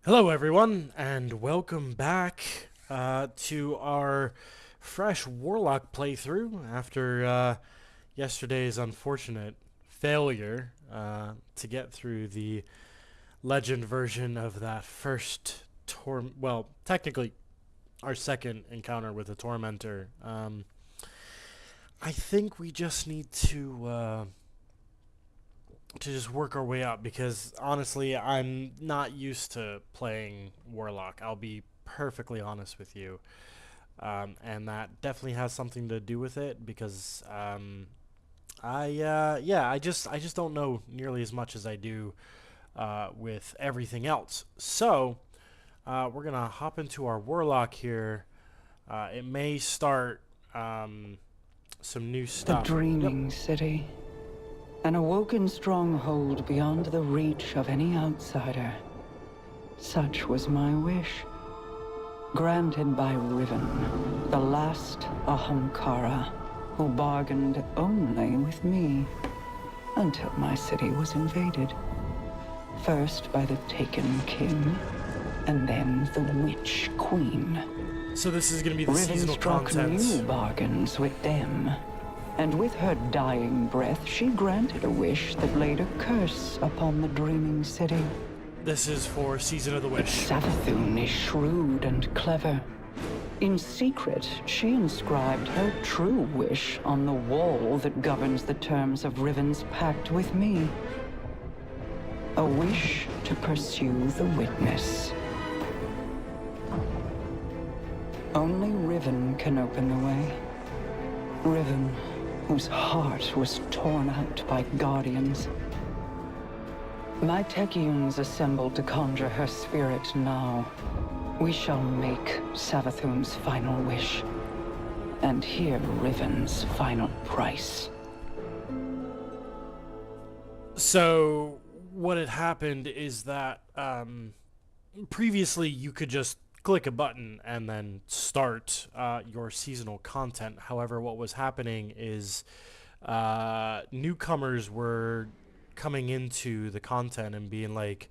Hello, everyone, and welcome back to our fresh Warlock playthrough after yesterday's unfortunate failure to get through the legend version of that first well, technically our second encounter with the Tormentor. I think we just need to just work our way up because honestly, I'm not used to playing Warlock. I'll be perfectly honest with you, and that definitely has something to do with it because I just don't know nearly as much as I do with everything else. So we're gonna hop into our Warlock here. It may start some new The stuff. dreaming city. An awoken stronghold beyond the reach of any outsider. Such was my wish. Granted by Riven, the last Ahamkara, who bargained only with me. Until my city was invaded. First by the Taken King, and then the Witch Queen. So this is gonna be the Riven seasonal struck content. new bargains with them. And with her dying breath, she granted a wish that laid a curse upon the dreaming city. This is for Season of the Wish. Savathun is shrewd and clever. In secret, she inscribed her true wish on the wall that governs the terms of Riven's pact with me. A wish to pursue the witness. Only Riven can open the way. Riven, whose heart was torn out by guardians. My Techeuns assembled to conjure her spirit now. We shall make Savathun's final wish, and hear Riven's final price. So what had happened is that previously you could just click a button and then start your seasonal content. However, what was happening is newcomers were coming into the content and being like,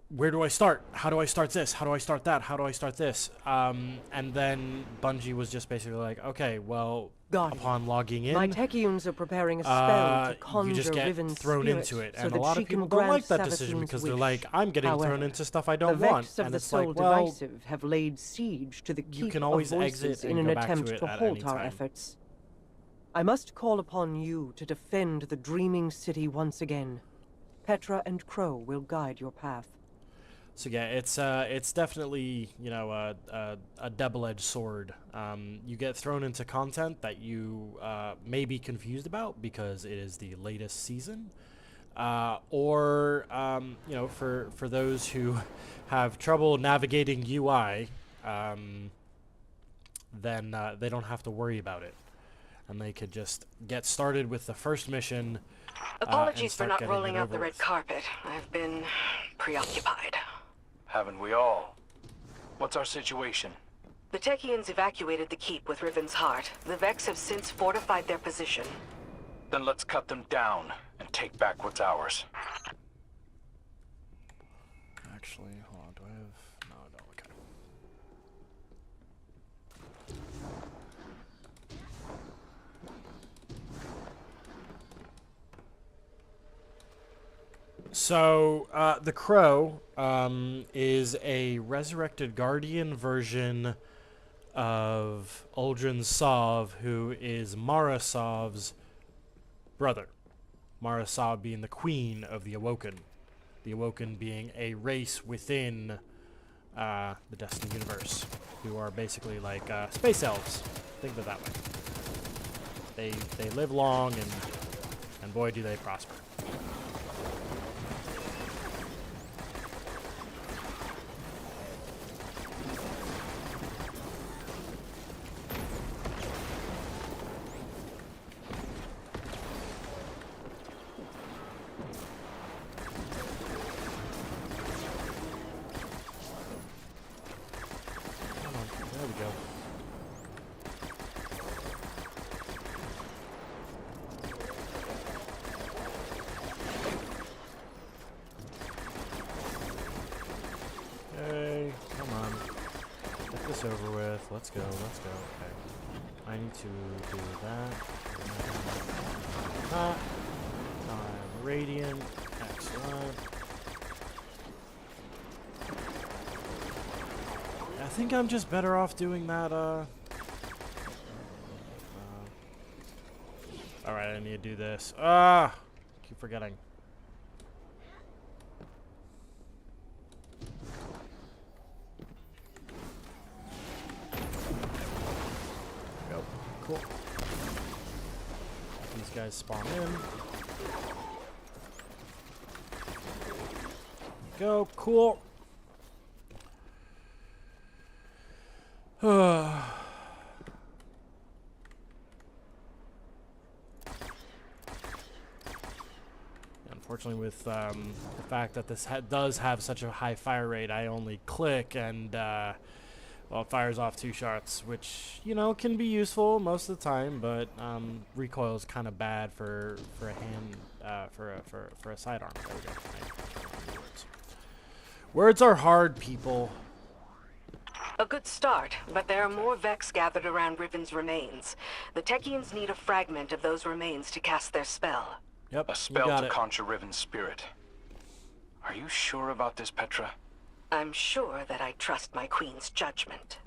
where do I start? How do I start this? How do I start that? How do I start this? And then Bungie was just basically like, okay, well, upon logging in, my Techeuns are preparing a spell to conjure you just get Riven's thrown spirit into it. so And a that lot she of people can don't like grant that decision Savathun's because they're wish. like, I'm getting thrown However, into stuff I the don't Vex want. of And the it's Soul like, well, Divisive have laid siege to the you keep can of always voices exit and in an go back to attempt it to at halt any our time. efforts. I must call upon you to defend the dreaming city once again. Petra and Crow will guide your path. So yeah, it's definitely, you know, a double-edged sword. You get thrown into content that you may be confused about because it is the latest season, or you know, for those who have trouble navigating UI, then they don't have to worry about it, and they could just get started with the first mission. Apologies for start not getting rolling it out the over red with. carpet. I've been preoccupied. Haven't we all? What's our situation? The Techeuns evacuated the keep with Riven's heart. The Vex have since fortified their position. Then let's cut them down and take back what's ours. Actually, hold on. Do I have? No, I don't. Okay. So, the Crow is a resurrected guardian version of Uldren Sov, who is Mara Sov's brother. Mara Sov being the queen of the Awoken. The Awoken being a race within the Destiny universe, who are basically like space elves. Think of it that way. They live long, and boy do they prosper. this over with. Let's go. Let's go. Okay. I need to do that. That. Radiant. Excellent. I think I'm just better off doing that, Alright, I need to do this. Keep forgetting. There we go. Cool. These guys spawn in. Go. Cool. Unfortunately, with the fact that this does have such a high fire rate, I only click and, well, it fires off 2 shots, which, you know, can be useful most of the time, but recoil is kind of bad for a hand, for a sidearm. There we go. Words. Words are hard, people. A good start, but there are more Vex gathered around Riven's remains. The Techians need a fragment of those remains to cast their spell. Yep, A spell to conjure Riven's spirit. Are you sure about this, Petra? I'm sure that I trust my queen's judgment.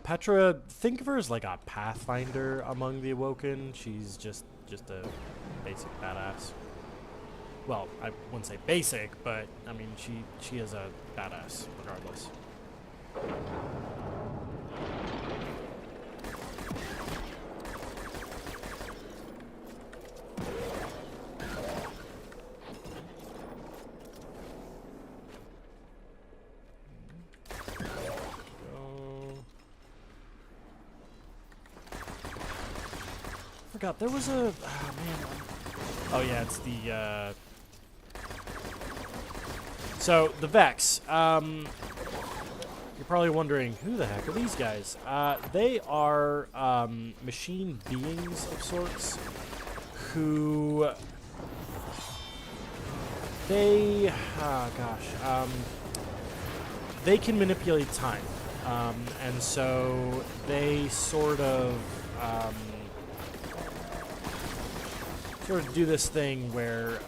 Petra, think of her as like a pathfinder among the Awoken. She's just a basic badass. Well, I wouldn't say basic, but I mean she is a badass regardless. Forgot there was a man. Oh yeah, it's the so the Vex. You're probably wondering, who the heck are these guys? They are machine beings of sorts who they they can manipulate time, and so they sort of do this thing where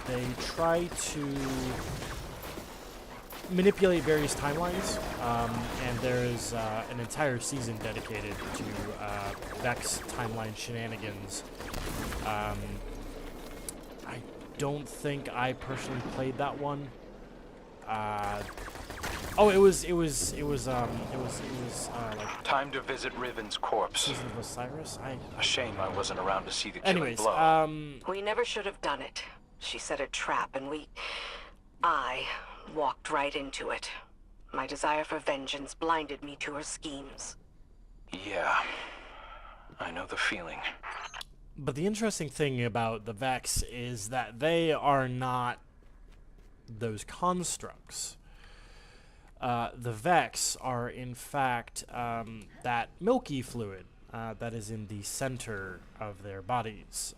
they try to manipulate various timelines, and there's an entire season dedicated to Vex timeline shenanigans. I don't think I personally played that one. Oh, it was like Time to visit Riven's corpse. Season of Osiris. A shame I wasn't around to see the killing Anyways, blow. We never should have done it. She set a trap and I walked right into it. My desire for vengeance blinded me to her schemes. Yeah, I know the feeling. But the interesting thing about the Vex is that they are not those constructs. The Vex are, in fact, that milky fluid that is in the center of their bodies.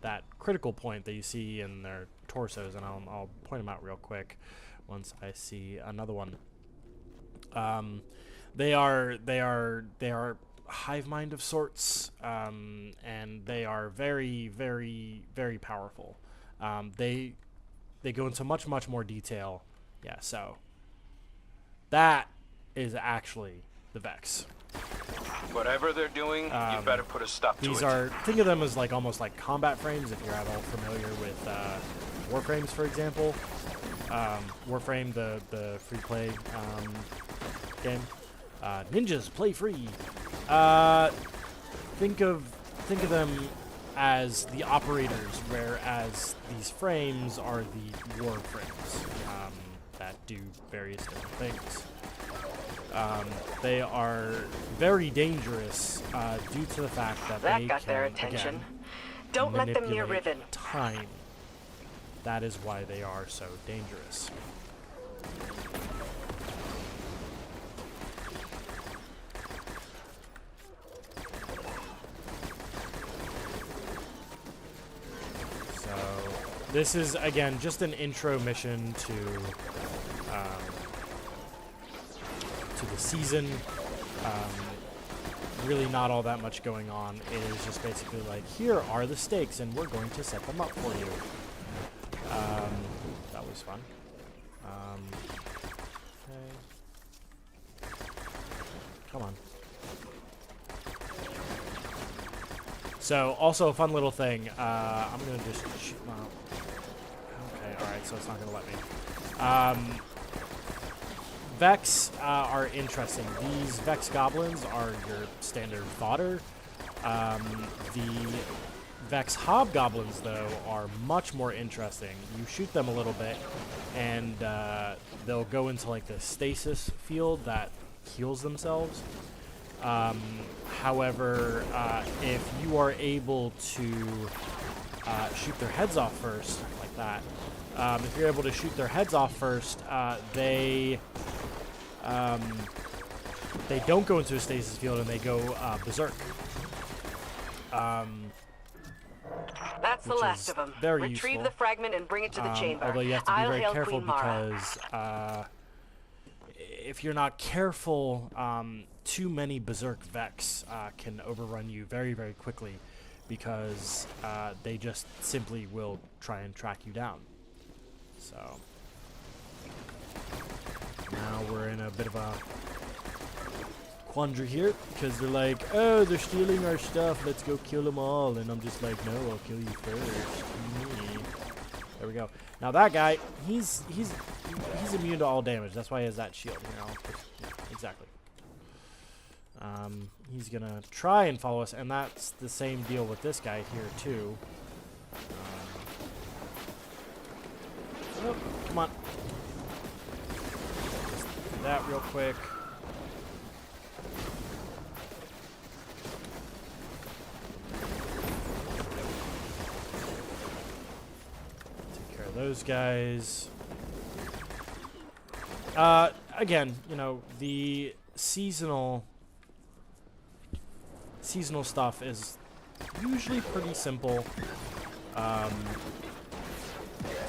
That critical point that you see in their torsos, and I'll point them out real quick once I see another one. They are hive mind of sorts, and they are very, very, very powerful. They go into much more detail. Yeah, so that is actually the Vex. Whatever they're doing, you better put a stop to it. These are, think of them as like almost like combat frames, if you're at all familiar with Warframes, for example. Warframe, the free-play game. Ninjas play free. Think of them as the operators, whereas these frames are the war frames that do various different things. They are very dangerous due to the fact that they got can, their attention. Again, Don't let them near manipulate Riven. time. That is why they are so dangerous. So this is, again, just an intro mission to the season. Really not all that much going on. It is just basically like, here are the stakes, and we're going to set them up for you. That was fun. Okay. Come on. So, also a fun little thing. I'm going to just shoot. Well, okay, alright, so it's not going to let me. Vex are interesting. These Vex goblins are your standard fodder. The Vex hobgoblins, though, are much more interesting. You shoot them a little bit, and they'll go into like the stasis field that heals themselves. However, if you are able to shoot their heads off first, like that, if you're able to shoot their heads off first, they don't go into a stasis field and they go berserk. That's the last of them. Very Retrieve useful. the fragment and bring it to the chamber. Although you have to be I'll very hail careful Queen Mara. because if you're not careful, too many berserk Vex can overrun you very, very quickly because they just simply will try and track you down. So now we're in a bit of a quandary here because they're like, oh, they're stealing our stuff, let's go kill them all. And I'm just like, no, I'll kill you first. There we go. Now that guy, he's immune to all damage. That's why he has that shield, you know. Yeah, exactly. He's gonna try and follow us, and that's the same deal with this guy here too. Oh, come on. Just do that real quick. Take care of those guys. Again, you know, the seasonal stuff is usually pretty simple.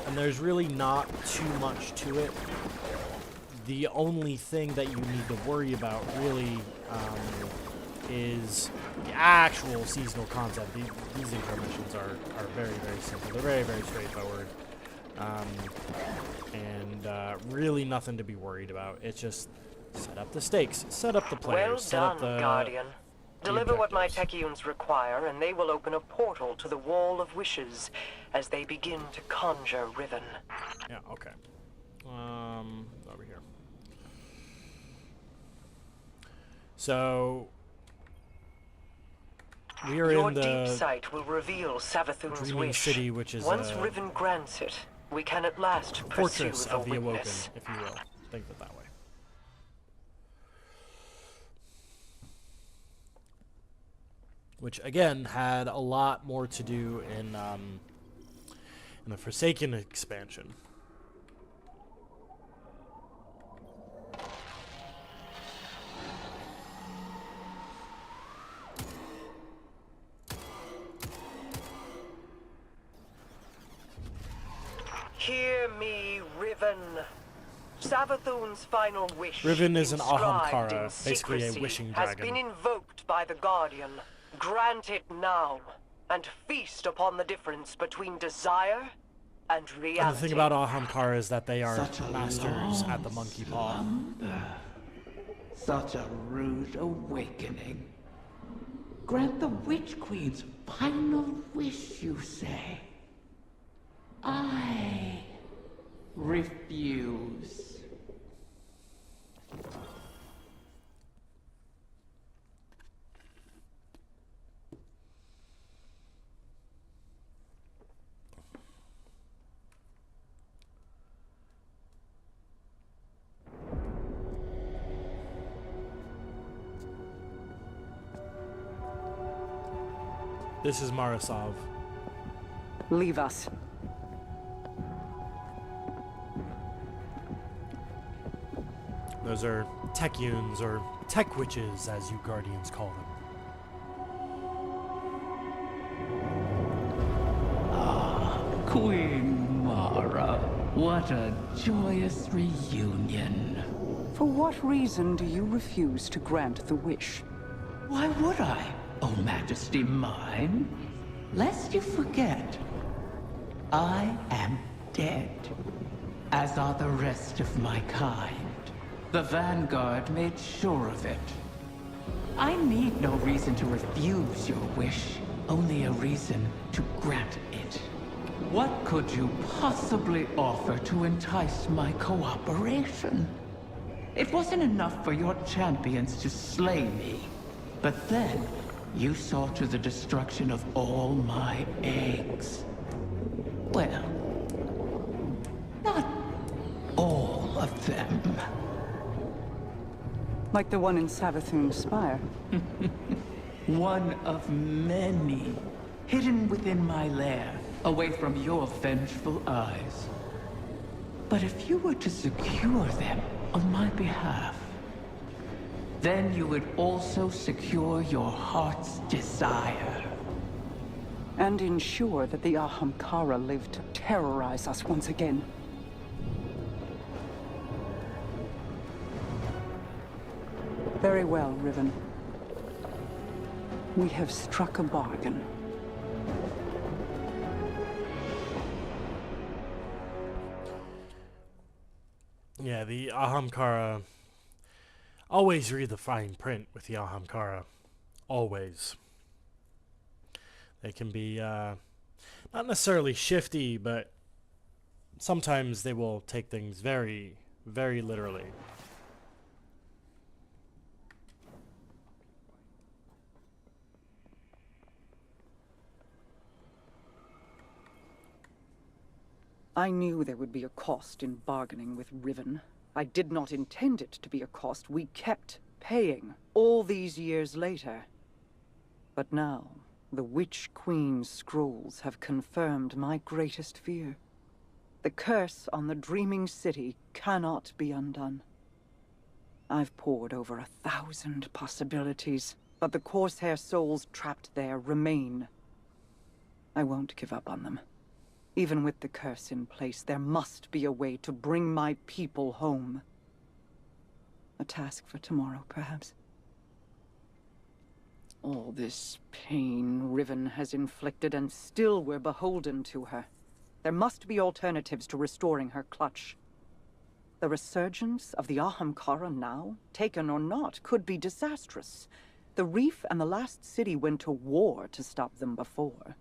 And there's really not too much to it. The only thing that you need to worry about really is the actual seasonal concept. These intro missions are very, very simple. They're very, very straightforward. And really nothing to be worried about. It's just set up the stakes, set up the players, Well set up done, the Guardian. Deliver what my objectives. Techians require, and they will open a portal to the Wall of Wishes as they begin to conjure Riven. Yeah, okay. Over here. So we are Your in deep the sight will reveal Savathun's Dreaming wish. City, which is Once a Riven grants it, we can at last pursue fortress the of the Awoken, witness. if you will. Think of it that way. Which again had a lot more to do in the Forsaken expansion. Hear me, Riven. Savathun's final wish, Riven is an inscribed Ahamkara, in basically a secrecy, wishing has dragon. been invoked by the Guardian. Grant it now, and feast upon the difference between desire and reality. And the thing about Ahamkara is that they are Such a masters long at the monkey paw. slumber. Such a rude awakening. Grant the Witch Queen's final wish, you say? I refuse. This is Marasov. Leave us. Those are Techians, or Tech Witches, as you Guardians call them. Queen Mara. What a joyous reunion. For what reason do you refuse to grant the wish? Why would I, O Majesty mine? Lest you forget, I am dead, as are the rest of my kind. The Vanguard made sure of it. I need no reason to refuse your wish, only a reason to grant it. What could you possibly offer to entice my cooperation? It wasn't enough for your champions to slay me, but then you saw to the destruction of all my eggs. Well, not all of them. Like the one in Savathun's spire? One of many, hidden within my lair, away from your vengeful eyes. But if you were to secure them on my behalf, then you would also secure your heart's desire. And ensure that the Ahamkara live to terrorize us once again. Very well, Riven. We have struck a bargain. Yeah, the Ahamkara. Always read the fine print with the Ahamkara. Always. They can be not necessarily shifty, but sometimes they will take things very, very literally. I knew there would be a cost in bargaining with Riven. I did not intend it to be a cost we kept paying all these years later. But now, the Witch Queen's scrolls have confirmed my greatest fear. The curse on the Dreaming City cannot be undone. I've pored over 1,000 possibilities, but the Corsair souls trapped there remain. I won't give up on them. Even with the curse in place, there must be a way to bring my people home. A task for tomorrow, perhaps. All this pain Riven has inflicted, and still we're beholden to her. There must be alternatives to restoring her clutch. The resurgence of the Ahamkara now, taken or not, could be disastrous. The Reef and the last city went to war to stop them before.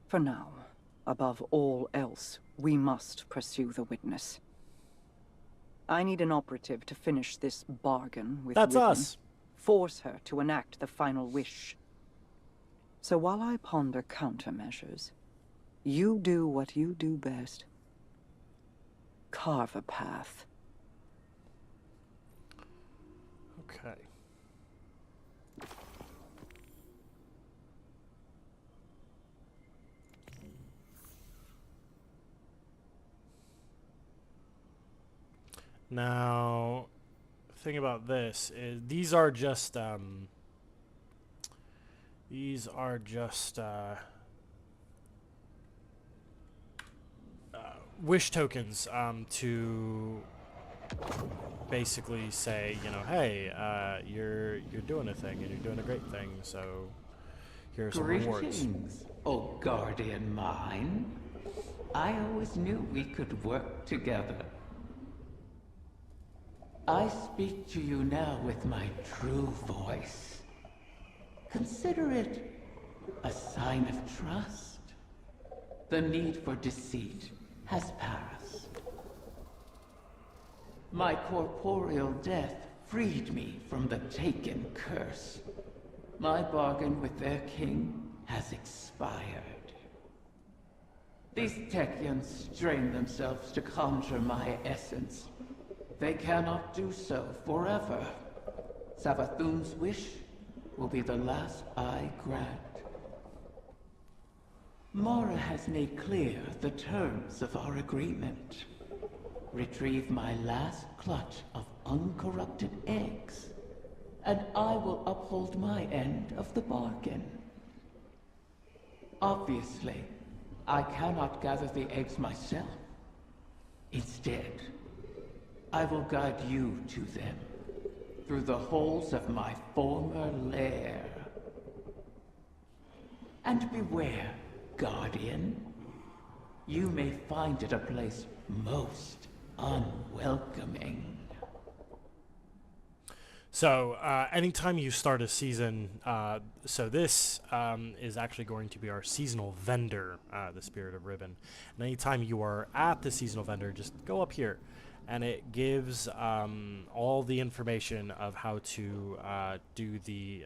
For now, above all else, we must pursue the witness. I need an operative to finish this bargain with That's Riven. us. Force her to enact the final wish. So while I ponder countermeasures, you do what you do best. Carve a path. Okay. Now, the thing about this is these are just wish tokens to basically say, you know, hey, you're doing a thing and you're doing a great thing, so here's some rewards. Greetings, O guardian mine. I always knew we could work together. I speak to you now with my true voice. Consider it a sign of trust. The need for deceit has passed. My corporeal death freed me from the Taken curse. My bargain with their king has expired. These Techians strain themselves to conjure my essence. They cannot do so forever. Savathun's wish will be the last I grant. Mara has made clear the terms of our agreement. Retrieve my last clutch of uncorrupted eggs, and I will uphold my end of the bargain. Obviously, I cannot gather the eggs myself. Instead, I will guide you to them through the holes of my former lair. And beware, Guardian. You may find it a place most unwelcoming. So, anytime you start a season, so this is actually going to be our seasonal vendor, the Spirit of Riven. And anytime you are at the seasonal vendor, just go up here, and it gives all the information of how to do the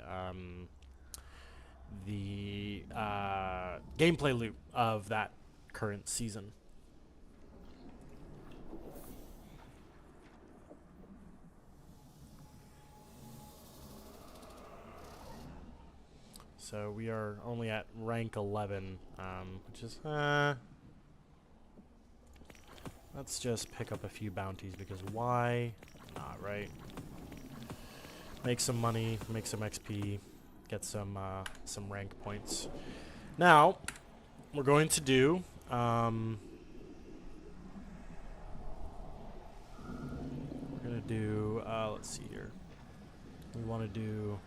gameplay loop of that current season. So we are only at rank 11, which is, let's just pick up a few bounties, because why not, right? Make some money, make some XP, get some rank points. Now, we're going to do, we're going to do, let's see here. We want to do...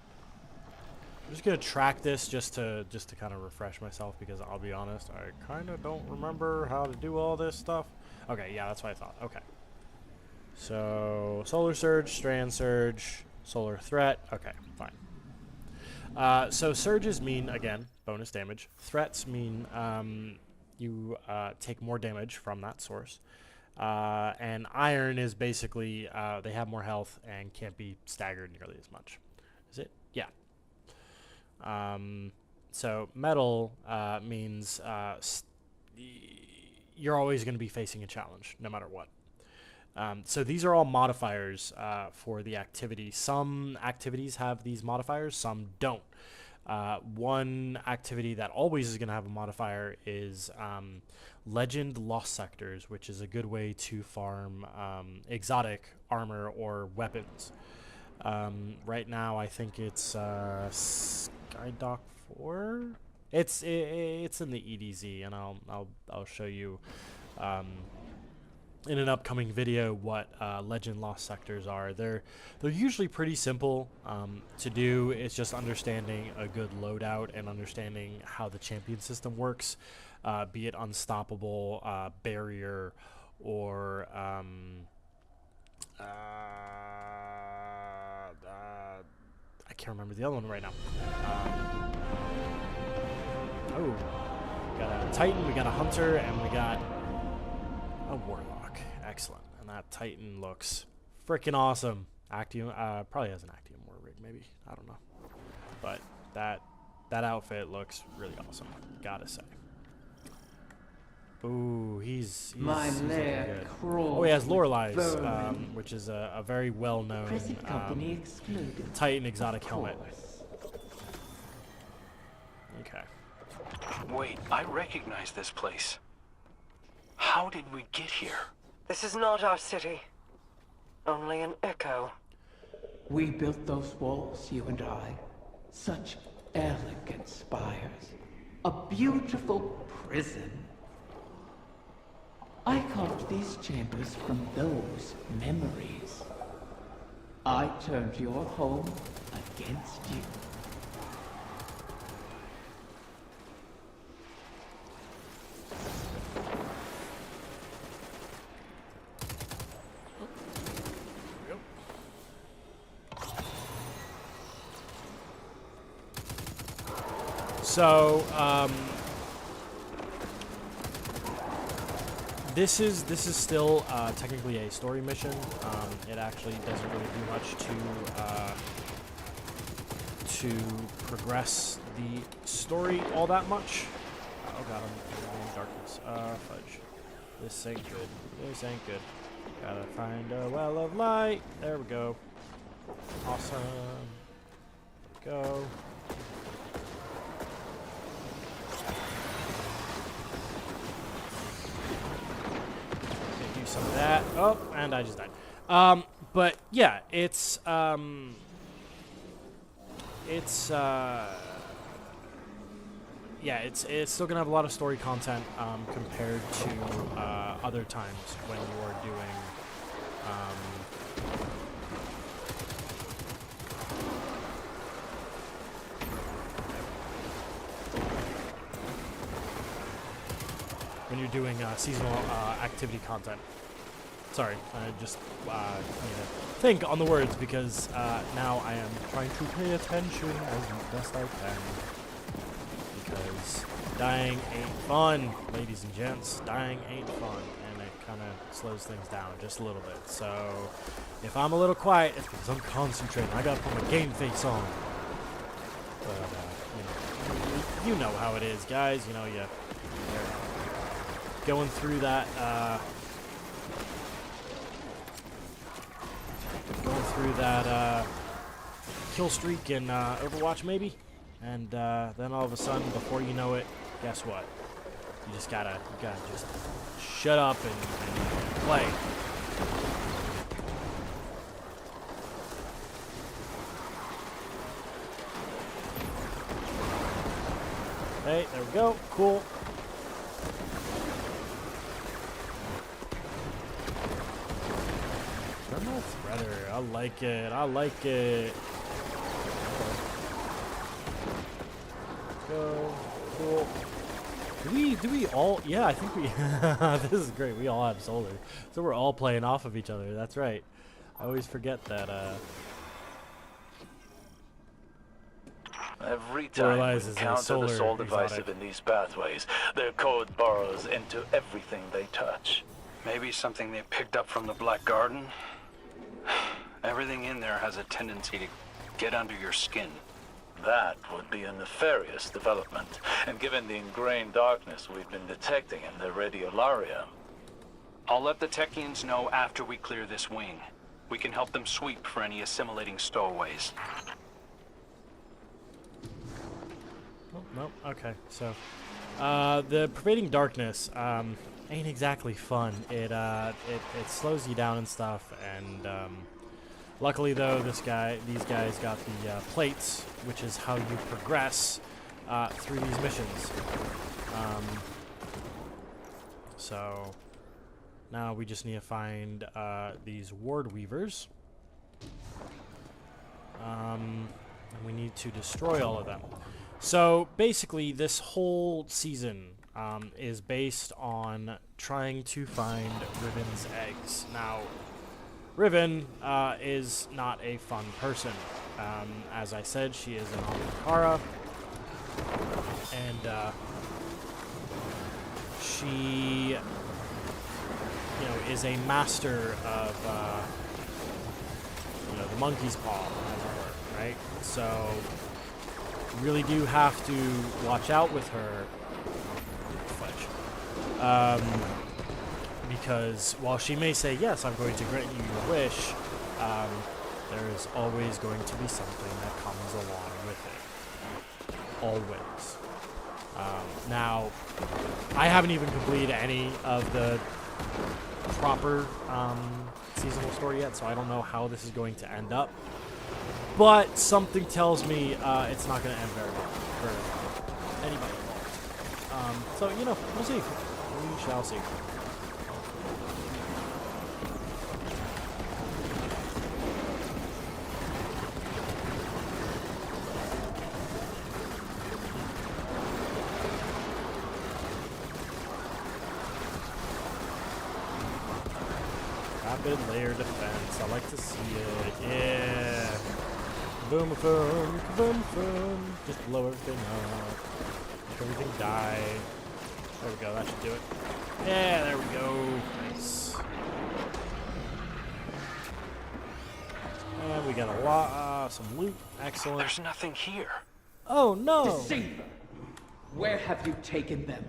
I'm just gonna track this just to kind of refresh myself, because I'll be honest, I kind of don't remember how to do all this stuff. Okay, yeah, that's what I thought. Okay, so Solar Surge, Strand Surge, Solar Threat. Okay, fine. So surges mean, again, bonus damage. Threats mean you take more damage from that source. And Iron is basically they have more health and can't be staggered nearly as much. Is it? Yeah. So metal means you're always going to be facing a challenge, no matter what. So these are all modifiers for the activity. Some activities have these modifiers, some don't. One activity that always is going to have a modifier is Legend Lost Sectors, which is a good way to farm exotic armor or weapons. Right now, I think it's Skydock 4. It's in the EDZ, and I'll show you in an upcoming video what Legend Lost Sectors are. They're usually pretty simple to do. It's just understanding a good loadout and understanding how the champion system works, be it Unstoppable, Barrier, or I can't remember the other one right now. Oh, we got a Titan, we got a Hunter, and we got a Warlock. Excellent. And that Titan looks freaking awesome. Actium, probably has an Actium War rig, maybe. I don't know. But that outfit looks really awesome, gotta say. Ooh, he's lair good. crawls Oh, he has with Lorelai's, vermin. which is a very well-known Present company excluded. Titan exotic Of helmet. course. Okay. Wait, I recognize this place. How did we get here? This is not our city. Only an echo. We built those walls, you and I. Such elegant spires. A beautiful prison. I carved these chambers from those memories. I turned your home against you. So, this is still technically a story mission. It actually doesn't really do much to progress the story all that much. Oh god, I'm in darkness. Fudge. This ain't good. This ain't good. Gotta find a well of light. There we go. Awesome. Go. Some of that. Oh, and I just died. But yeah, it's yeah, it's still gonna have a lot of story content compared to other times when you're doing seasonal activity content. Sorry, I just need to think on the words because now I am trying to pay attention as best I can. Because dying ain't fun, ladies and gents. Dying ain't fun, and it kind of slows things down just a little bit. So if I'm a little quiet, it's because I'm concentrating. I gotta put my game face on. But you know how it is, guys. You know, you're going through that. Kill streak in Overwatch, maybe, and then all of a sudden, before you know it, guess what? You gotta just shut up and play. Hey, there we go. Cool. Thermal threader. I like it. I like it. Go. Cool. Do we all? Yeah, I think we. This is great. We all have solar, so we're all playing off of each other. That's right. I always forget that. Every time we Realize is encounter the solar soul divisive exotic. in these pathways, their code burrows into everything they touch. Maybe something they picked up from the Black Garden? Everything in there has a tendency to get under your skin. That would be a nefarious development, and given the ingrained darkness we've been detecting in the radiolarium. I'll let the Techians know after we clear this wing. We can help them sweep for any assimilating stowaways. Oh, no, okay. So, the pervading darkness ain't exactly fun. It slows you down and stuff. And luckily, though, these guys got the plates, which is how you progress through these missions. So now we just need to find these ward weavers. And we need to destroy all of them. So basically, this whole season is based on trying to find Riven's eggs. Now, Riven is not a fun person. As I said, she is an Amakara, and she, is a master of, the monkey's paw, as it were, right? So you really do have to watch out with her, because while she may say, yes, I'm going to grant you your wish, there is always going to be something that comes along with it. Always. Now, I haven't even completed any of the proper seasonal story yet, so I don't know how this is going to end up. But something tells me it's not going to end very well for anybody involved. So, we'll see. We shall see. Rapid layer defense. I like to see it. Yeah. Boom, boom, boom, boom. Just blow everything up. Make everything die. There we go. That should do it. Yeah, there we go. Nice. And we got a lot, some loot. Excellent. There's nothing here. Oh no! Deceiver! Where have you taken them?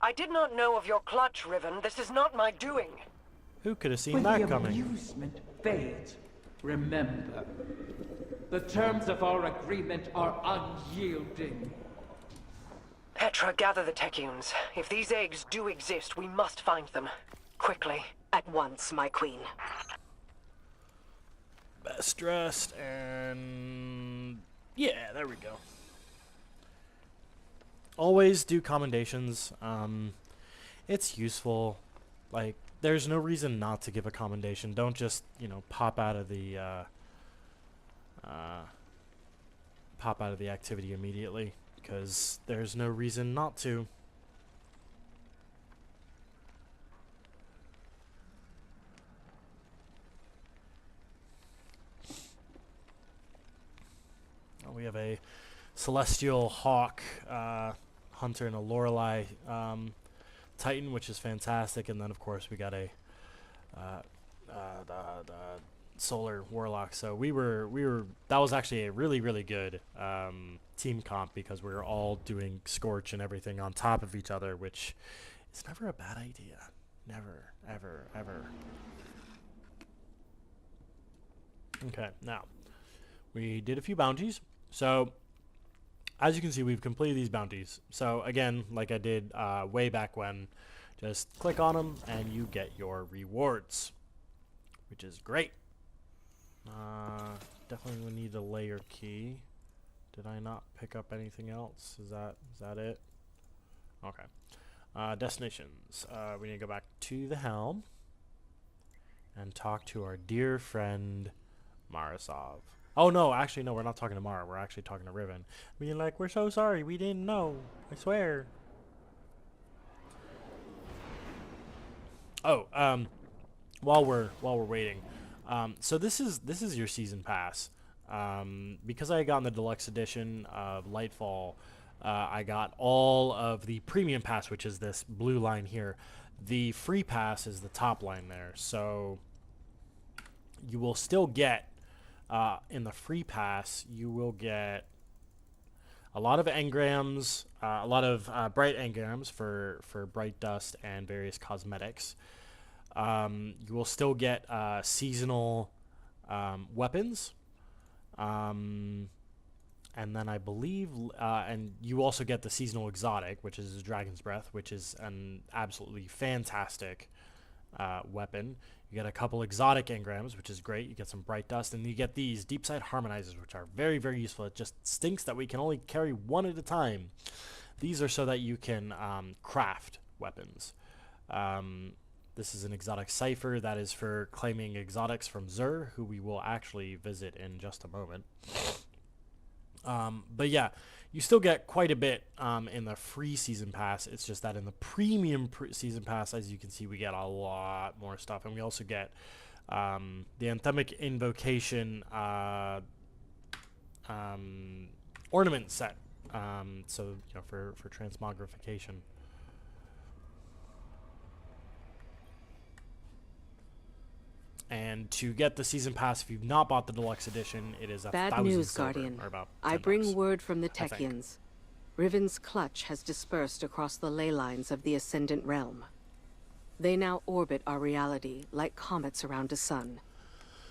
I did not know of your clutch, Riven. This is not my doing. Who could have seen When that the coming? amusement fades, remember, the terms of our agreement are unyielding. Petra, gather the Techians. If these eggs do exist, we must find them. Quickly. At once, my queen. Best dressed and yeah, there we go. always do commendations. It's useful. Like, there's no reason not to give a commendation. Don't just, you know, pop out of the activity immediately, because there's no reason not to. We have a Celestial Hawk Hunter and a Lorelei Titan, which is fantastic, and then of course we got a the Solar Warlock. So we were that was actually a really good team comp, because we were all doing Scorch and everything on top of each other, which is never a bad idea. Never, ever. Okay, now we did a few bounties. So, as you can see, we've completed these bounties. So, again, like I did way back when, just click on them and you get your rewards, which is great. Definitely will need a layer key. Did I not pick up anything else? Is that it? Okay. Destinations. We need to go back to the helm and talk to our dear friend Marasov. Oh, no, actually, no, we're not talking to Mara. We're actually talking to Riven. Being like, we're so sorry. We didn't know. I swear. Oh, while we're waiting. So this is your season pass. Because I got in the deluxe edition of Lightfall, I got all of the premium pass, which is this blue line here. The free pass is the top line there. So you will still get, in the free pass, you will get a lot of engrams, a lot of bright engrams for bright dust and various cosmetics. You will still get seasonal weapons, and then I believe, and you also get the seasonal exotic, which is Dragon's Breath, which is an absolutely fantastic weapon. You get a couple exotic engrams, which is great. You get some bright dust, and you get these deep side harmonizers, which are very useful. It just stinks that we can only carry one at a time. These are so that you can craft weapons. This is an exotic cipher that is for claiming exotics from Zur, who we will actually visit in just a moment. But yeah, you still get quite a bit in the free season pass. It's just that in the premium season pass, as you can see, we get a lot more stuff, and we also get the anthemic invocation ornament set. So you know, for transmogrification. And to get the season pass, if you've not bought the deluxe edition, it is Bad 1,000 news, silver, Guardian. or about I $10, bring word from the I think. Techians. Riven's clutch has dispersed across the ley lines of the Ascendant Realm. They now orbit our reality like comets around a sun,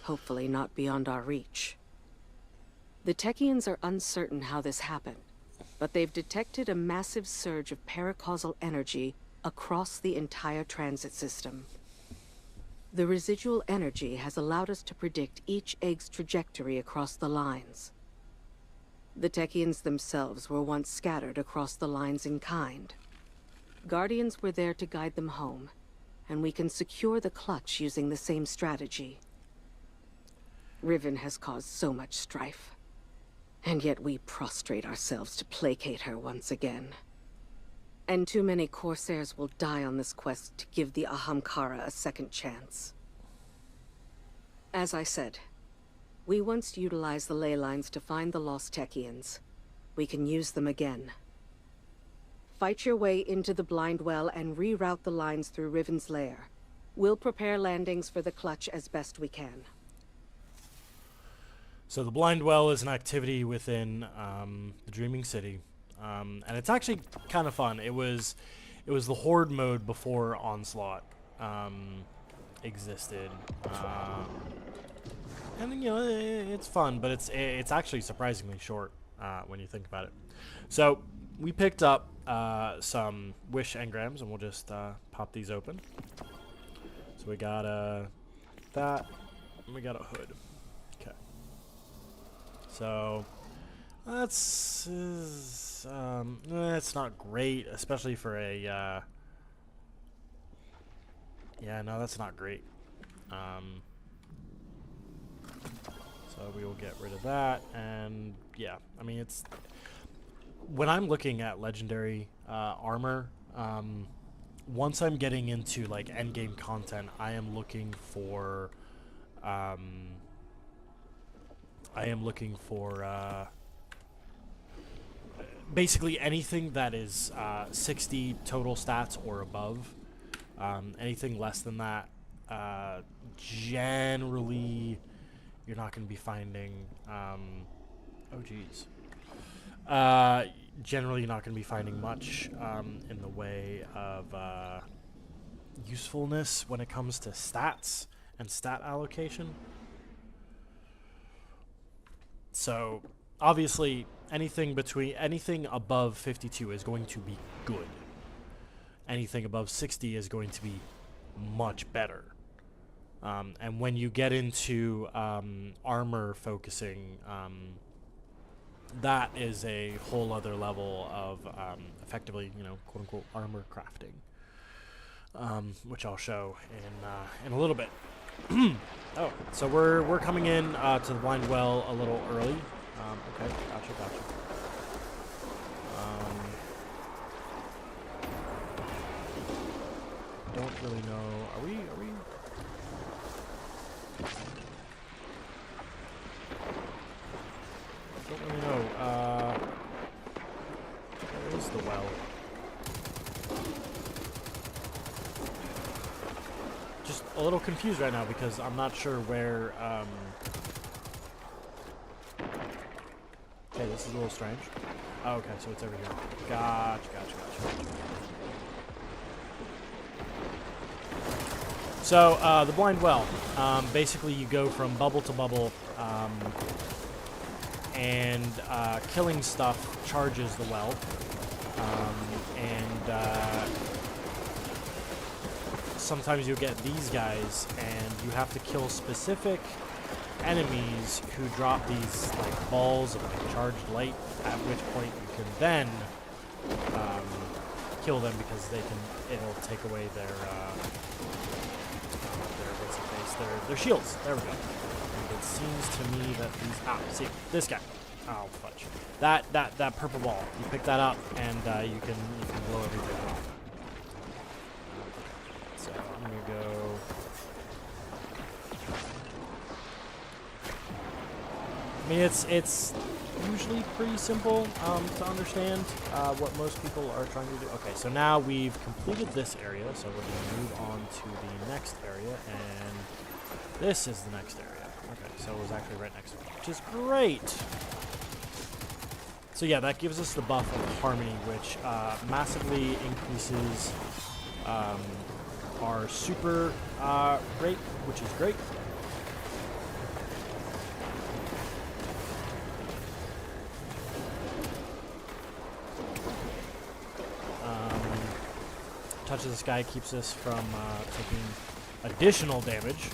hopefully not beyond our reach. The Techians are uncertain how this happened, but they've detected a massive surge of paracausal energy across the entire transit system. The residual energy has allowed us to predict each egg's trajectory across the lines. The Techians themselves were once scattered across the lines in kind. Guardians were there to guide them home, and we can secure the clutch using the same strategy. Riven has caused so much strife, and yet we prostrate ourselves to placate her once again. And too many Corsairs will die on this quest to give the Ahamkara a second chance. As I said, we once utilized the ley lines to find the lost Techians. We can use them again. Fight your way into the Blind Well and reroute the lines through Riven's lair. We'll prepare landings for the clutch as best we can. So the Blind Well is an activity within the Dreaming City. And it's actually kind of fun. It was the Horde mode before Onslaught existed, and you know, it's fun, but it's actually surprisingly short when you think about it. So we picked up some wish engrams, and we'll just pop these open. So we got that, and we got a hood. Okay. So It's not great, especially for a, yeah, no, that's not great. So we will get rid of that, and yeah, I mean, it's, when I'm looking at legendary armor, once I'm getting into like endgame content, I am looking for basically anything that is 60 total stats or above. Anything less than that, generally, you're not going to be finding. Oh, geez. Generally, you're not going to be finding much in the way of usefulness when it comes to stats and stat allocation. So, obviously, anything above 52 is going to be good. Anything above 60 is going to be much better. And when you get into armor focusing, that is a whole other level of effectively, quote unquote, armor crafting, which I'll show in a little bit. Oh, so we're coming in to the blind well a little early. Okay, gotcha. Don't really know. Are we? Don't really know. Where is the well? Just a little confused right now because I'm not sure where. Okay, this is a little strange. Oh, okay, so it's over here. Gotcha. So, the blind well. Basically, you go from bubble to bubble, and killing stuff charges the well. Sometimes you'll get these guys, and you have to kill specific enemies who drop these like balls of like charged light, at which point you can then kill them because it'll take away their their shields. There we go. And it seems to me that these see this guy. Oh fudge. That purple ball. You pick that up and you can blow everything off. So I'm gonna go. I mean, it's usually pretty simple to understand what most people are trying to do. Okay, so now we've completed this area, so we're going to move on to the next area, and this is the next area. Okay, so it was actually right next to it, which is great. So yeah, that gives us the buff of Harmony, which massively increases our super rate, which is great. Touch of the Sky keeps us from taking additional damage.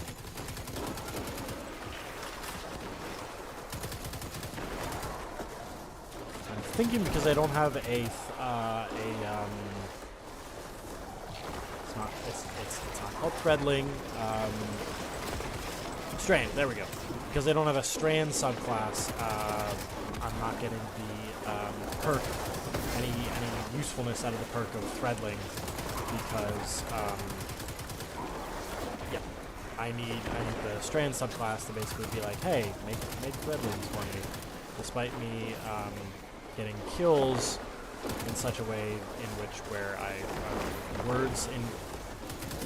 I'm thinking because I don't have it's not called Threadling. Strand. There we go. Because I don't have a Strand subclass, I'm not getting the perk, any usefulness out of the perk of Threadling. Because, yeah, I need the Strand subclass to basically be like, hey, make Threadlings for me, despite me getting kills in such a way in which where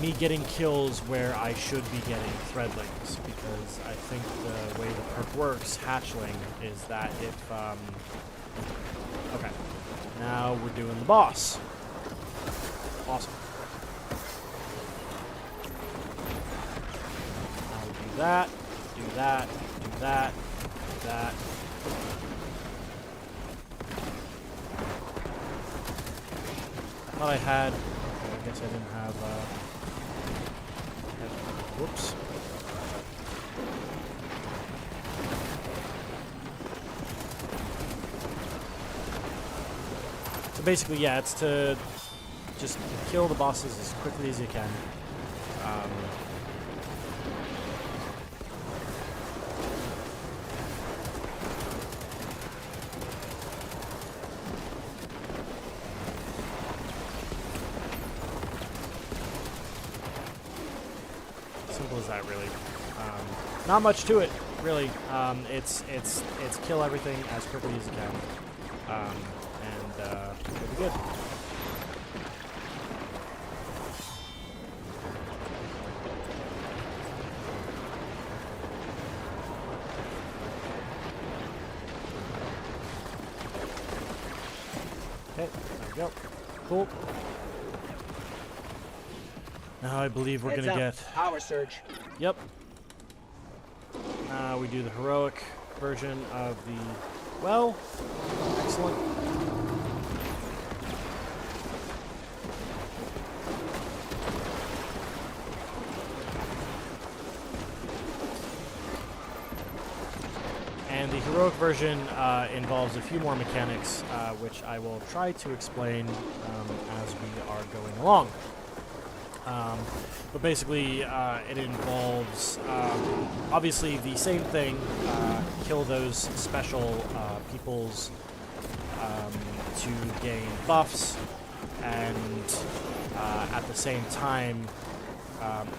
me getting kills where I should be getting Threadlings, because I think the way the perk works, Hatchling, is that if okay, now we're doing the boss. Awesome. Now we do that, do that, do that, do that. I thought I had. Okay, I guess I didn't have. Whoops. basically, yeah, it's to just kill the bosses as quickly as you can. Simple as that, really. Not much to it, really. It's kill everything as quickly as you can, and it'll be good. Okay, there we go. Cool. Now I believe we're gonna get power surge. Yep. We do the heroic version of the well. Excellent. And the heroic version involves a few more mechanics, which I will try to explain as we are going along. But basically, it involves, obviously, the same thing, kill those special peoples to gain buffs, and at the same time,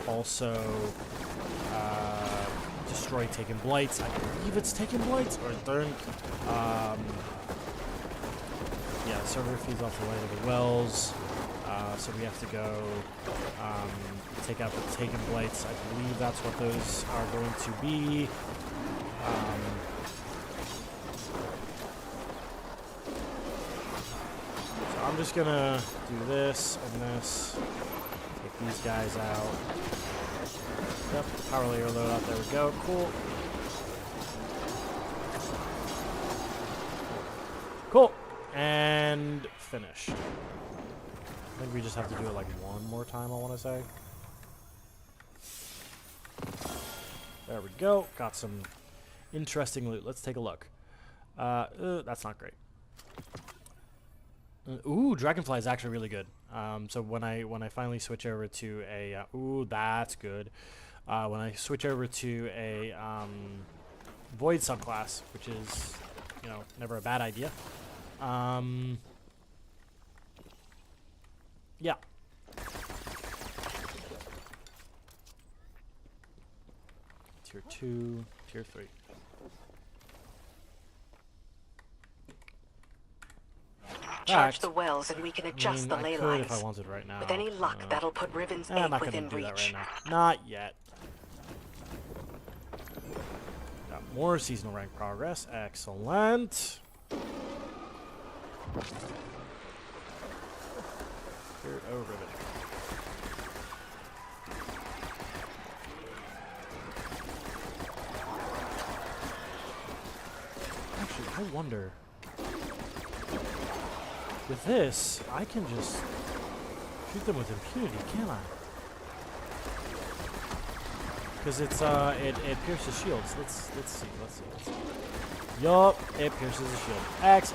also destroy Taken Blights. I believe it's Taken Blights, or Thurn. Yeah, server feeds off the light of the wells. So we have to go take out the Taken Blights. I believe that's what those are going to be. So I'm just gonna do this and this. Take these guys out. Yep, power layer loadout. There we go. Cool. Cool. And finish. I think we just have to do it like one more time, I want to say. There we go. Got some interesting loot. Let's take a look. That's not great. Ooh, Dragonfly is actually really good. So when I finally switch over to a ooh, that's good. When I switch over to a Void subclass, which is, you know, never a bad idea. Yeah. Tier 2, Tier 3. Charge the wells and we can adjust the I ley could lines. if I wanted right now. With any luck, that'll put Riven's I'm egg not within gonna do that reach. right now. Not yet. Got more seasonal rank progress. Excellent. Here, oh, Riven. Actually, I wonder. With this, I can just shoot them with impunity, can't I? Because it's it pierces shields. Let's see. Yup, it pierces the shield.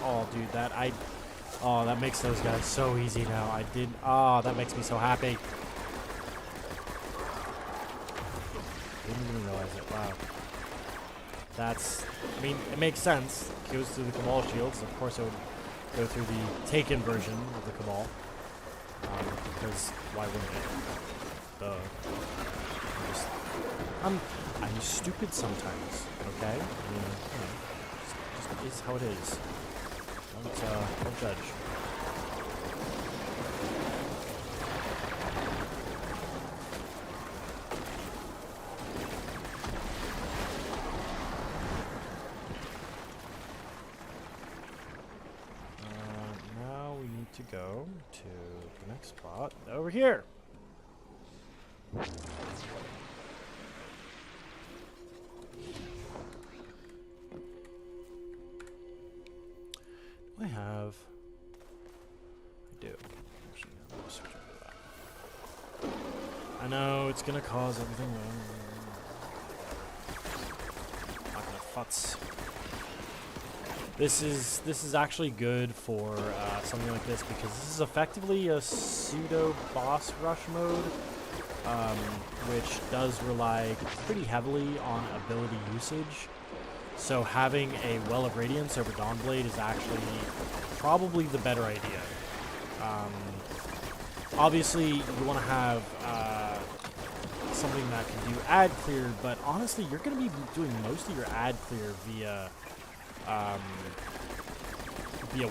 Oh, dude, that makes those guys so easy now. That makes me so happy. Didn't even realize it. Wow. I mean, it makes sense. It goes through the Cabal shields. Of course, it would go through the Taken version of the Cabal. Because why wouldn't it? Duh. I'm stupid sometimes, okay? I mean, you know, just is how it is. Don't judge. Now we need to go to the next spot over here. I have. I do. Actually, I'm gonna switch over to that. I know it's gonna cause everything. Not gonna futz. This is actually good for something like this because this is effectively a pseudo boss rush mode, which does rely pretty heavily on ability usage. So having a Well of Radiance over Dawnblade is actually probably the better idea. Obviously, you want to have something that can do ad clear, but honestly, you're going to be doing most of your ad clear via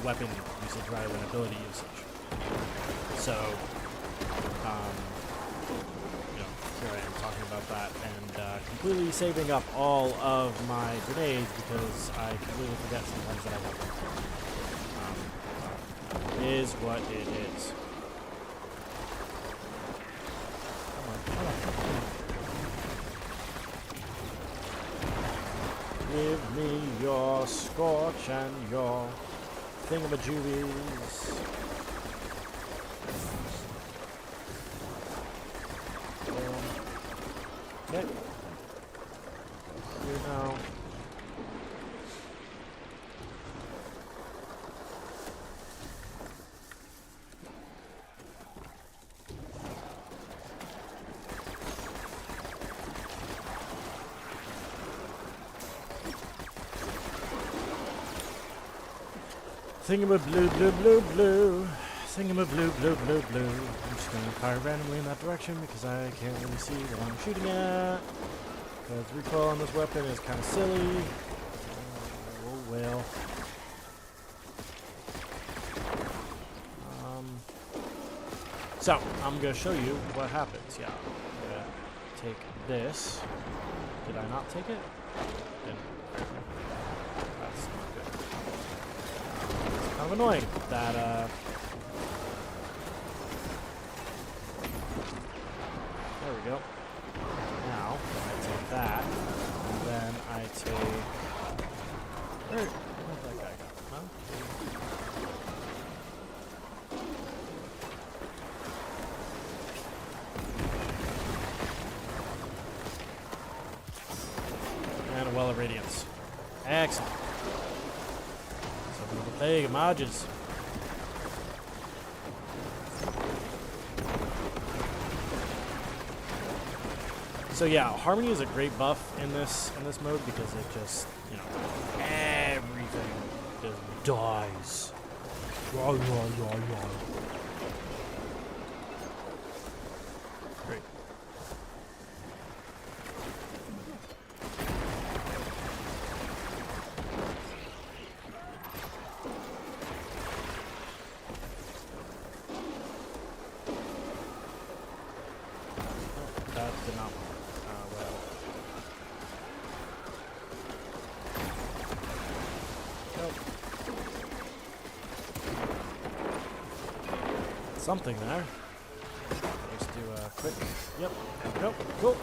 weapon usage rather than ability usage. So, here I am talking about that and completely saving up all of my grenades because I completely forget sometimes that I have them. Is what it is. Come on. Give me your scorch and your thingamajoobies. Okay. Here now. Thingamablue, blue, blue, blue. Thingamablue, blue, blue, blue. I'm just gonna fire randomly in that direction because I can't really see what I'm shooting at. Because recoil on this weapon is kind of silly. Oh well. So, I'm gonna show you what happens. Yeah, I'm gonna take this. Did I not take it? Didn't. That's not good. It's kind of annoying that, there we go. Now, I take that, and then I take... Where'd that guy go? Huh? And a Well of Radiance. Excellent. Something with a plague of Marges. So yeah, Harmony is a great buff in this mode because it just, you know, everything just dies. Great. That did not work. Well. Nope. Something there. Let's do a quick. Yep. Nope. Cool.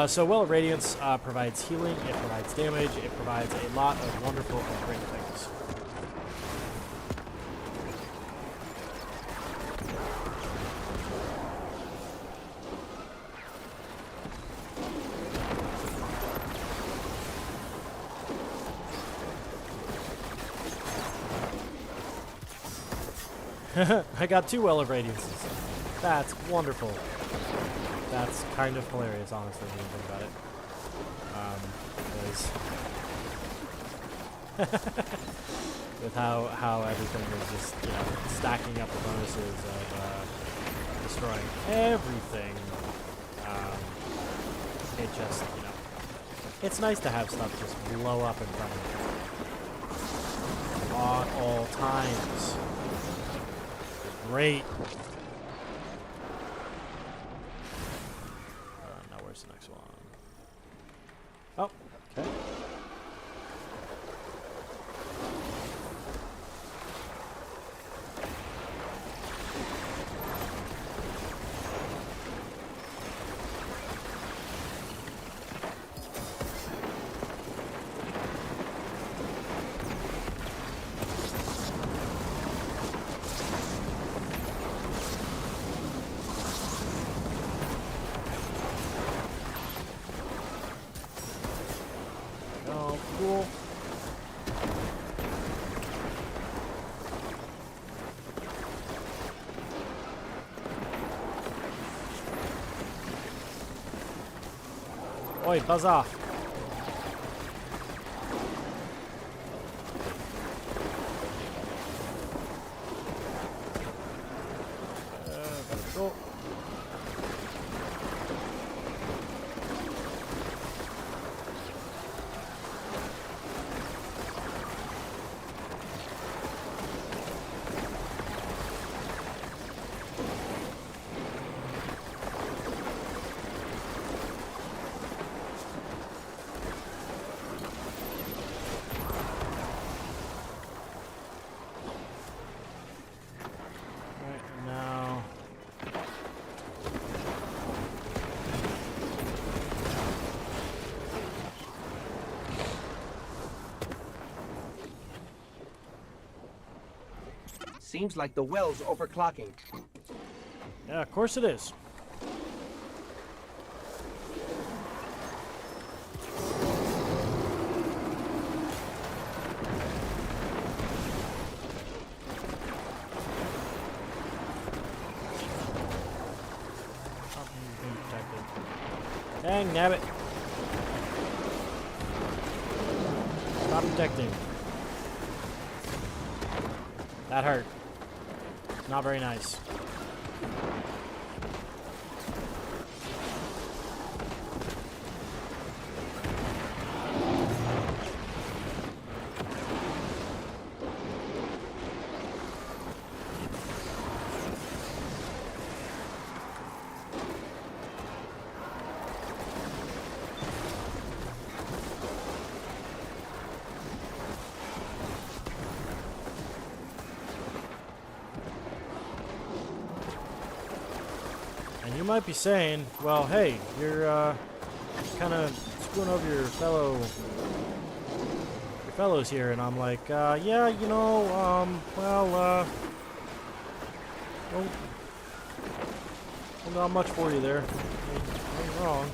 So Well of Radiance provides healing, it provides damage, it provides a lot of wonderful and great things. I got 2 Well of Radiances. That's wonderful. That's kind of hilarious, honestly, when you think about it. Because with how everything is just, you know, stacking up the bonuses of destroying everything, it just, you know, it's nice to have stuff just blow up in front of you. At all times. Great. Now where's the next one? Oh, okay. Oh, cool. Oi, buzz off. Better go. Right now. Seems like the well's overclocking. Yeah, of course it is. Dang, nabbit. Stop protecting. That hurt. Not very nice. And you might be saying, well, hey, you're kind of screwing over your fellows here, and I'm like, yeah, you know, well, don't got much for you there. Ain't wrong.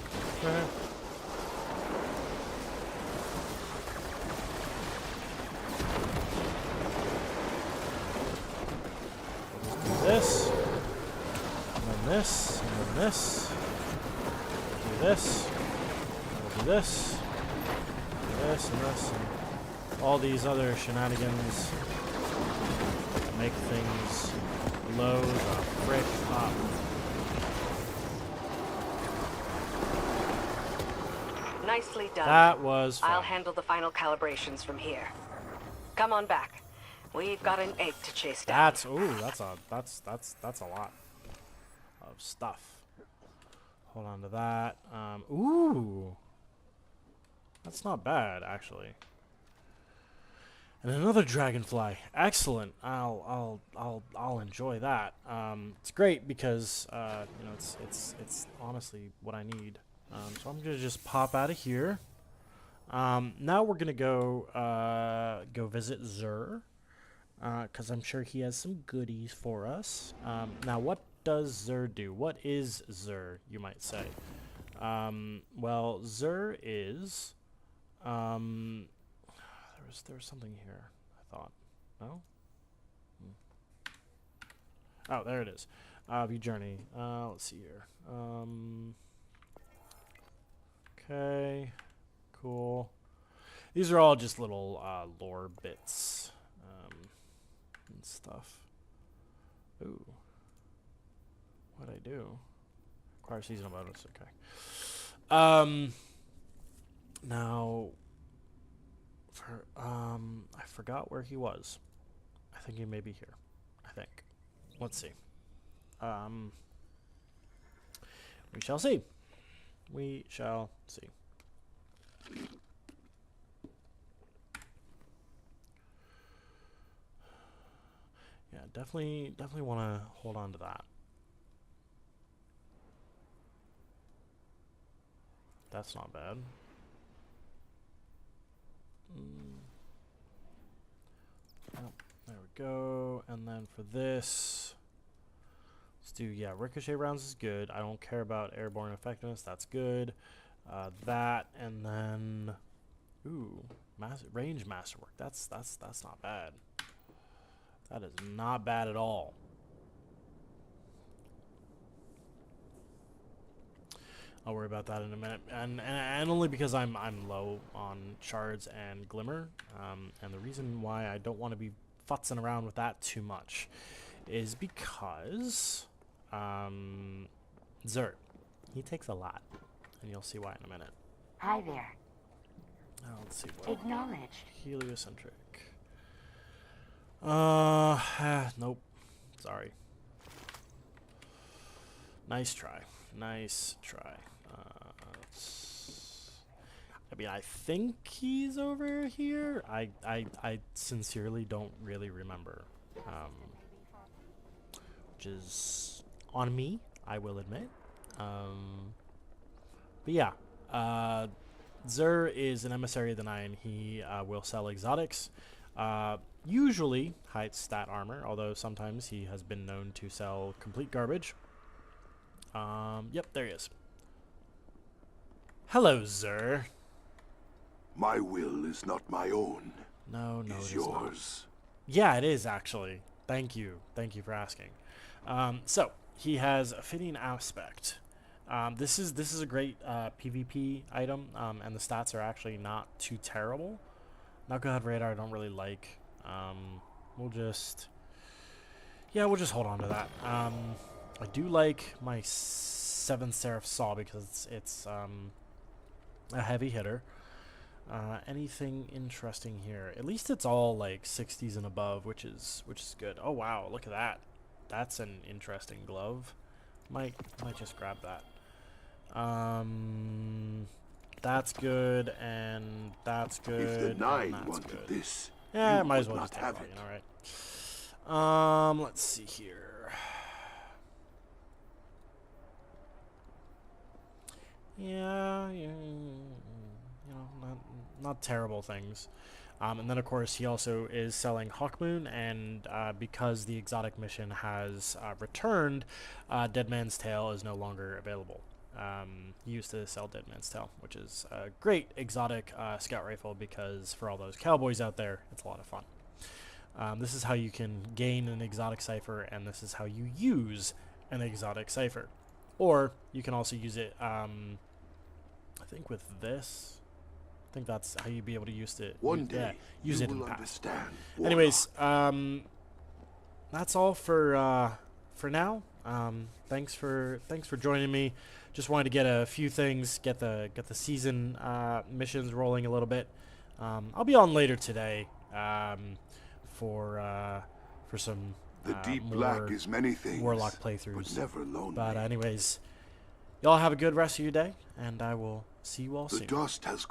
This, and then this, and then this. Do this. We'll do this. This and this, and all these other shenanigans to make things load the frick up. Nicely done. That was fun. I'll handle the final calibrations from here. Come on back. We've got an egg to chase down. That's that's a lot of stuff. Hold on to that. Ooh, that's not bad actually. And another dragonfly. Excellent. I'll enjoy that. It's great because you know it's honestly what I need. So I'm gonna just pop out of here. Now we're gonna go visit Zur. Because I'm sure he has some goodies for us. Now, what does Zur do? What is Zur, you might say? Well, Zur is... there was something here, I thought. No? Oh, there it is. View journey. Let's see here. Okay. Cool. These are all just little lore bits. And stuff. Ooh. What'd I do? Acquire seasonal bonus, okay. Now I forgot where he was. I think he may be here. I think. Let's see. We shall see. We shall see. Yeah, definitely want to hold on to that. That's not bad. Yep, there we go. And then for this, let's do, yeah, ricochet rounds is good. I don't care about airborne effectiveness. That's good. That, and then, ooh, range masterwork. That's not bad. That is not bad at all. I'll worry about that in a minute, and only because I'm low on shards and glimmer, and the reason why I don't want to be futzing around with that too much is because Xur, he takes a lot, and you'll see why in a minute. Hi there. Let's see what. Acknowledged. Heliocentric. Nope. Sorry. Nice try. Nice try. I mean, I think he's over here. I sincerely don't really remember. Which is on me, I will admit. But yeah. Xur is an emissary of the Nine. He will sell exotics. Usually high stat armor, although sometimes he has been known to sell complete garbage. Yep, there he is. Hello, Xur. My will is not my own. No, it Is is yours. not. Yeah, it is actually. Thank you. Thank you for asking. So he has a fitting aspect. This is a great PvP item, and the stats are actually not too terrible. Knucklehead Radar I don't really like. We'll just hold on to that. I do like my 7th Seraph Saw because it's a heavy hitter. Anything interesting here? At least it's all like 60s and above, which is good. Oh wow, look at that. That's an interesting glove. Might just grab that. That's good, and that's good. If the and Nine that's wanted good. this, Yeah, you might as would well not just take have it. it. All right. Let's see here. Yeah, you know, not terrible things. And then of course he also is selling Hawkmoon, and because the exotic mission has returned, Dead Man's Tale is no longer available. He used to sell Dead Man's Tale, which is a great exotic scout rifle because for all those cowboys out there, it's a lot of fun. This is how you can gain an exotic cipher, and this is how you use an exotic cipher. Or you can also use it, I think with this. I think that's how you'd be able to use it. One day, use you it in will pass. understand. Anyways, that's all for now. Thanks for joining me. Just wanted to get a few things, get the season missions rolling a little bit. I'll be on later today for some The deep black is many things, Warlock playthroughs. but never lonely. But anyways, y'all have a good rest of your day, and I will see you all The soon. dust has